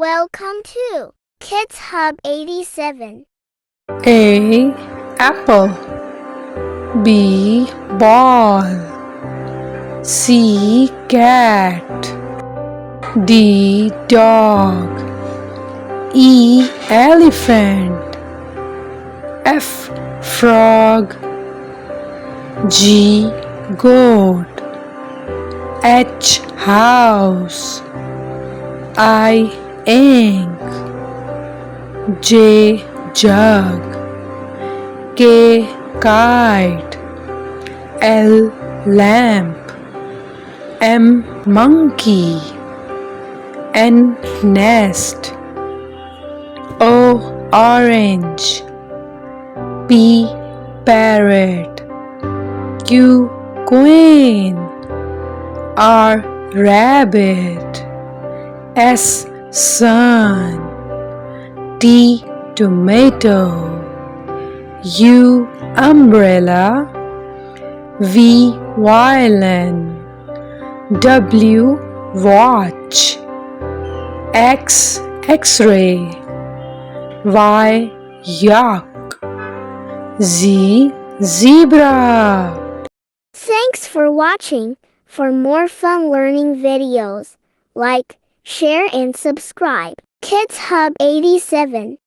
Welcome to Kids Hub 87. A. Apple. B. Ball. C. Cat. D. Dog. E. Elephant. F. Frog. G. Goat. H. House. I. Ink. J. Jug. K. Kite. L. Lamp. M. Monkey. N. Nest. O. Orange. P. Parrot. Q. Queen. R. Rabbit. S. Sun. T. Tomato. U. Umbrella. V. Violin. W. Watch. X. X-ray. Y. Yak. Z. Zebra. Thanks for watching. For more fun learning videos, like, share and subscribe. Kids Hub 87.